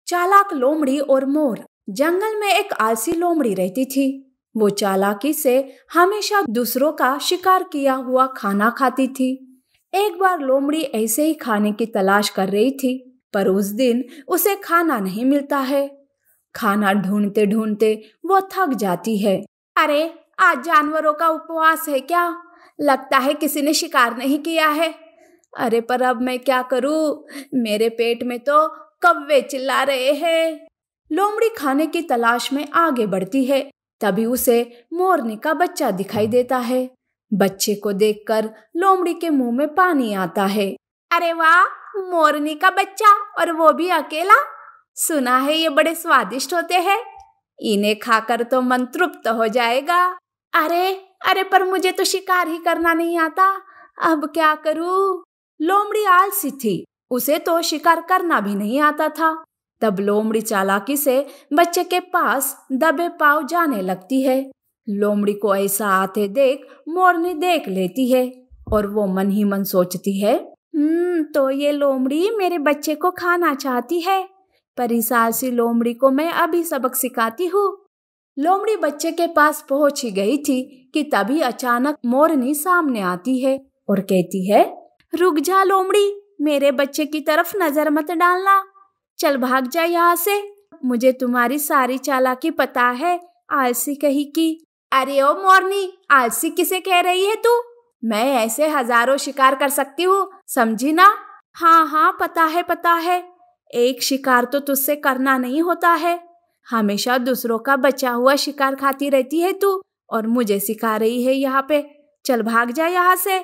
चालाक लोमड़ी और मोर। जंगल में एक आलसी लोमड़ी रहती थी। वो चालाकी से हमेशा दूसरों का शिकार किया हुआ खाना खाती थी। एक बार लोमड़ी ऐसे ही खाने की तलाश कर रही थी, पर उस दिन उसे खाना नहीं मिलता है। खाना ढूंढते ढूंढते वो थक जाती है। अरे, आज जानवरों का उपवास है क्या? लगता है किसी ने शिकार नहीं किया है। अरे, पर अब मैं क्या करूं? मेरे पेट में तो कौवे चिल्ला रहे हैं। लोमड़ी खाने की तलाश में आगे बढ़ती है। तभी उसे मोरनी का बच्चा दिखाई देता है। बच्चे को देखकर लोमड़ी के मुंह में पानी आता है। अरे वाह, मोरनी का बच्चा, और वो भी अकेला। सुना है ये बड़े स्वादिष्ट होते हैं। इन्हें खाकर तो मन तृप्त हो जाएगा। अरे अरे, पर मुझे तो शिकार ही करना नहीं आता। अब क्या करूं? लोमड़ी आलसी थी, उसे तो शिकार करना भी नहीं आता था। तब लोमड़ी चालाकी से बच्चे के पास दबे पांव जाने लगती है। लोमड़ी को ऐसा आते देख मोरनी देख लेती है और वो मन ही मन सोचती है, तो ये लोमड़ी मेरे बच्चे को खाना चाहती है, पर इस आलसी लोमड़ी को मैं अभी सबक सिखाती हूँ। लोमड़ी बच्चे के पास पहुंच ही गई थी कि तभी अचानक मोरनी सामने आती है और कहती है, रुक जा लोमड़ी, मेरे बच्चे की तरफ नजर मत डालना। चल भाग जा यहाँ से। मुझे तुम्हारी सारी चालाकी पता है, आलसी कहीं की। अरे ओ मोरनी, आलसी किसे कह रही है तू? मैं ऐसे हजारों शिकार कर सकती हूँ, समझी ना? हाँ हाँ, पता है। एक शिकार तो तुझसे करना नहीं होता है। हमेशा दूसरों का बचा हुआ शिकार खाती रहती है तू, और मुझे सिखा रही है यहाँ पे। चल भाग जा यहाँ से।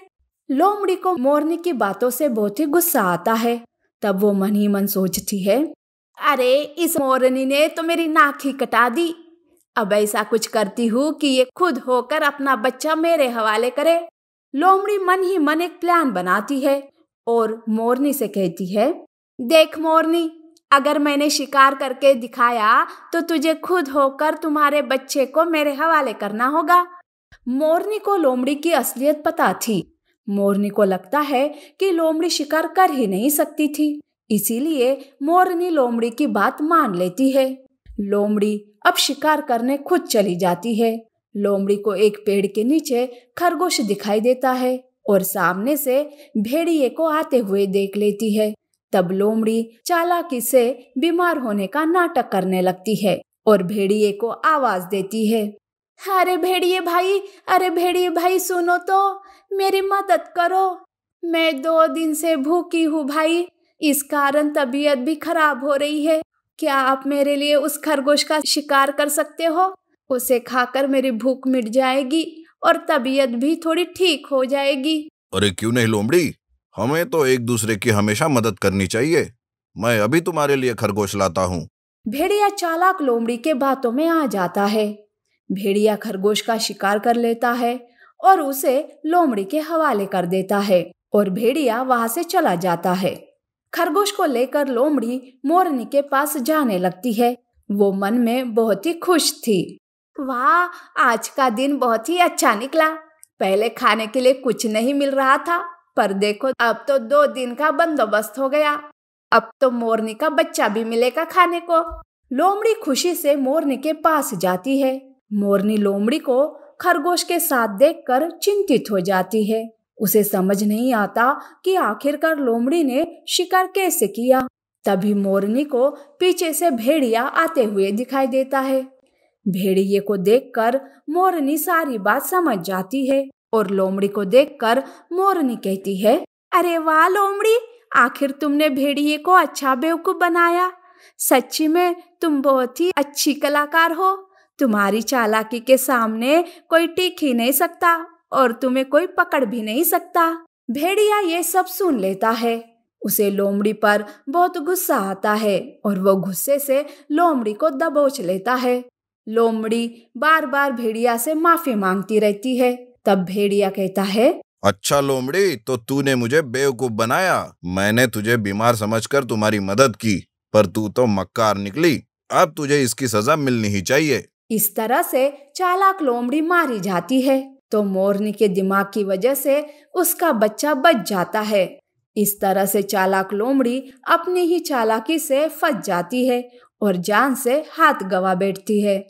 लोमड़ी को मोरनी की बातों से बहुत ही गुस्सा आता है। तब वो मन ही मन सोचती है, अरे इस मोरनी ने तो मेरी नाक ही कटा दी। अब ऐसा कुछ करती हूँ कि ये खुद होकर अपना बच्चा मेरे हवाले करे। लोमड़ी मन ही मन एक प्लान बनाती है और मोरनी से कहती है, देख मोरनी, अगर मैंने शिकार करके दिखाया तो तुझे खुद होकर तुम्हारे बच्चे को मेरे हवाले करना होगा। मोरनी को लोमड़ी की असलियत पता थी। मोरनी को लगता है कि लोमड़ी शिकार कर ही नहीं सकती थी, इसीलिए मोरनी लोमड़ी की बात मान लेती है। लोमड़ी अब शिकार करने खुद चली जाती है। लोमड़ी को एक पेड़ के नीचे खरगोश दिखाई देता है और सामने से भेड़िए को आते हुए देख लेती है। तब लोमड़ी चालाकी से बीमार होने का नाटक करने लगती है और भेड़िए को आवाज देती है, अरे भेड़िए भाई सुनो तो, मेरी मदद करो। मैं 2 दिन से भूखी हूँ भाई, इस कारण तबीयत भी खराब हो रही है। क्या आप मेरे लिए उस खरगोश का शिकार कर सकते हो? उसे खाकर मेरी भूख मिट जाएगी और तबीयत भी थोड़ी ठीक हो जाएगी। अरे क्यों नहीं लोमड़ी, हमें तो एक दूसरे की हमेशा मदद करनी चाहिए। मैं अभी तुम्हारे लिए खरगोश लाता हूँ। भेड़िया चालाक लोमड़ी के बातों में आ जाता है। भेड़िया खरगोश का शिकार कर लेता है और उसे लोमड़ी के हवाले कर देता है और भेड़िया वहां से चला जाता है। खरगोश को लेकर लोमड़ी मोरनी के पास जाने लगती है। वो मन में बहुत ही खुश थी। वाह, आज का दिन बहुत ही अच्छा निकला। पहले खाने के लिए कुछ नहीं मिल रहा था, पर देखो अब तो 2 दिन का बंदोबस्त हो गया। अब तो मोरनी का बच्चा भी मिलेगा खाने को। लोमड़ी खुशी से मोरनी के पास जाती है। मोरनी लोमड़ी को खरगोश के साथ देखकर चिंतित हो जाती है। उसे समझ नहीं आता कि आखिरकार लोमड़ी ने शिकार कैसे किया। तभी मोरनी को पीछे से भेड़िया आते हुए दिखाई देता है। भेड़िए को देखकर मोरनी सारी बात समझ जाती है और लोमड़ी को देखकर मोरनी कहती है, अरे वाह लोमड़ी, आखिर तुमने भेड़िए को अच्छा बेवकूफ बनाया। सच्ची में तुम बहुत ही अच्छी कलाकार हो। तुम्हारी चालाकी के सामने कोई टिक ही नहीं सकता और तुम्हें कोई पकड़ भी नहीं सकता। भेड़िया ये सब सुन लेता है। उसे लोमड़ी पर बहुत गुस्सा आता है और वो गुस्से से लोमड़ी को दबोच लेता है। लोमड़ी बार बार भेड़िया से माफी मांगती रहती है। तब भेड़िया कहता है, अच्छा लोमड़ी, तो तूने मुझे बेवकूफ बनाया। मैंने तुझे बीमार समझकर तुम्हारी मदद की, पर तू तो मक्कार निकली। अब तुझे इसकी सजा मिलनी ही चाहिए। इस तरह से चालाक लोमड़ी मारी जाती है तो मोरनी के दिमाग की वजह से उसका बच्चा बच जाता है। इस तरह से चालाक लोमड़ी अपनी ही चालाकी से फंस जाती है और जान से हाथ गंवा बैठती है।